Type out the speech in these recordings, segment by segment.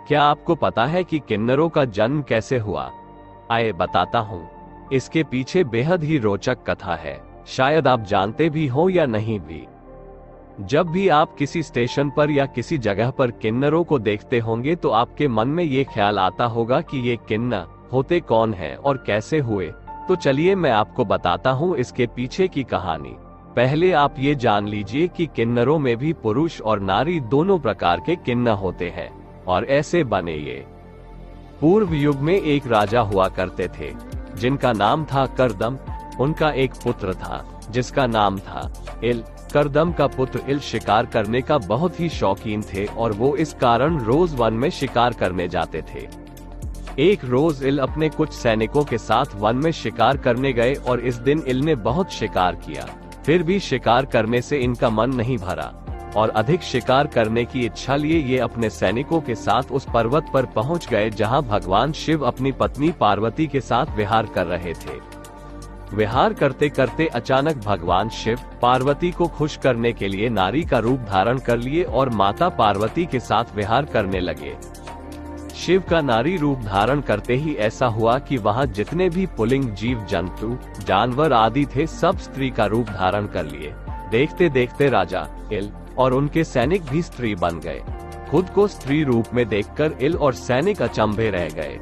क्या आपको पता है कि किन्नरों का जन्म कैसे हुआ? आइए बताता हूँ। इसके पीछे बेहद ही रोचक कथा है, शायद आप जानते भी हो या नहीं भी। जब भी आप किसी स्टेशन पर या किसी जगह पर किन्नरों को देखते होंगे तो आपके मन में ये ख्याल आता होगा कि ये किन्नर होते कौन हैं और कैसे हुए। तो चलिए मैं आपको बताता हूँ इसके पीछे की कहानी। पहले आप ये जान लीजिए कि किन्नरों में भी पुरुष और नारी दोनों प्रकार के किन्नर होते हैं और ऐसे बने ये। पूर्व युग में एक राजा हुआ करते थे जिनका नाम था करदम। उनका एक पुत्र था जिसका नाम था इल। करदम का पुत्र इल शिकार करने का बहुत ही शौकीन थे और वो इस कारण रोज वन में शिकार करने जाते थे। एक रोज इल अपने कुछ सैनिकों के साथ वन में शिकार करने गए और इस दिन इल ने बहुत शिकार किया। फिर भी शिकार करने से इनका मन नहीं भरा और अधिक शिकार करने की इच्छा लिए ये अपने सैनिकों के साथ उस पर्वत पर पहुंच गए जहां भगवान शिव अपनी पत्नी पार्वती के साथ विहार कर रहे थे। विहार करते करते अचानक भगवान शिव पार्वती को खुश करने के लिए नारी का रूप धारण कर लिए और माता पार्वती के साथ विहार करने लगे। शिव का नारी रूप धारण करते ही ऐसा हुआ कि वहां जितने भी पुल्लिंग जीव जंतु जानवर आदि थे सब स्त्री का रूप धारण कर लिए। देखते देखते राजा इल और उनके सैनिक भी स्त्री बन गए। खुद को स्त्री रूप में देखकर इल और सैनिक अचंभे रह गए।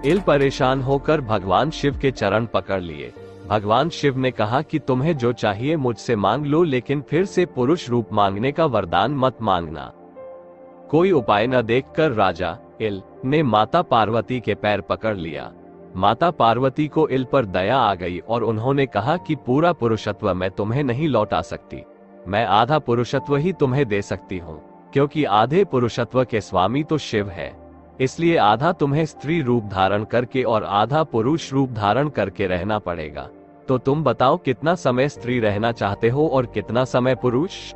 इल परेशान होकर भगवान शिव के चरण पकड़ लिए। भगवान शिव ने कहा कि तुम्हें जो चाहिए मुझसे मांग लो, लेकिन फिर से पुरुष रूप मांगने का वरदान मत मांगना। कोई उपाय न देखकर राजा इल ने माता पार्वती के पैर पकड़ लिया। माता पार्वती को इल पर दया आ गई और उन्होंने कहा कि पूरा पुरुषत्व मैं तुम्हें नहीं लौटा सकती, मैं आधा पुरुषत्व ही तुम्हें दे सकती हूँ, क्योंकि आधे पुरुषत्व के स्वामी तो शिव है। इसलिए आधा तुम्हें स्त्री रूप धारण करके और आधा पुरुष रूप धारण करके रहना पड़ेगा। तो तुम बताओ कितना समय स्त्री रहना चाहते हो और कितना समय पुरुष?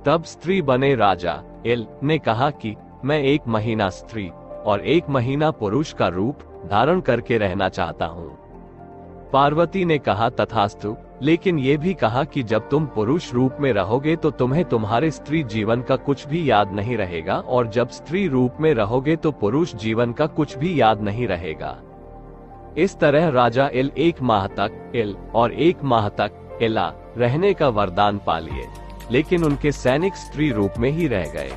तब स्त्री बने राजा इल ने कहा कि मैं 1 महीना स्त्री और 1 महीना पुरुष का रूप धारण करके रहना चाहता हूँ। पार्वती ने कहा तथास्तु, लेकिन ये भी कहा कि जब तुम पुरुष रूप में रहोगे तो तुम्हें तुम्हारे स्त्री जीवन का कुछ भी याद नहीं रहेगा और जब स्त्री रूप में रहोगे तो पुरुष जीवन का कुछ भी याद नहीं रहेगा। इस तरह राजा इल 1 माह तक इल और 1 माह तक इला रहने का वरदान पा लिए, लेकिन उनके सैनिक स्त्री रूप में ही रह गए।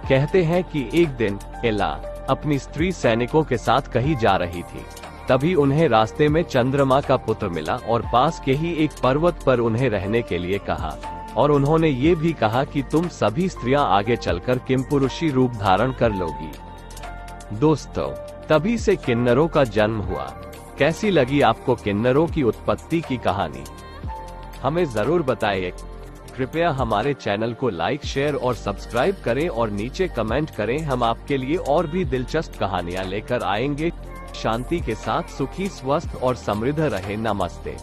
कहते हैं कि एक दिन इला अपनी स्त्री सैनिकों के साथ कहीं जा रही थी। तभी उन्हें रास्ते में चंद्रमा का पुत्र मिला और पास के ही एक पर्वत पर उन्हें रहने के लिए कहा और उन्होंने ये भी कहा कि तुम सभी स्त्रियां आगे चलकर किमपुरुषी रूप धारण कर लोगी। दोस्तों, तभी से किन्नरों का जन्म हुआ। कैसी लगी आपको किन्नरों की उत्पत्ति की कहानी? हमें जरूर बताइए। कृपया हमारे चैनल को लाइक, शेयर और सब्सक्राइब करें और नीचे कमेंट करें। हम आपके लिए और भी दिलचस्प कहानियां लेकर आएंगे। शांति के साथ सुखी, स्वस्थ और समृद्ध रहें। नमस्ते।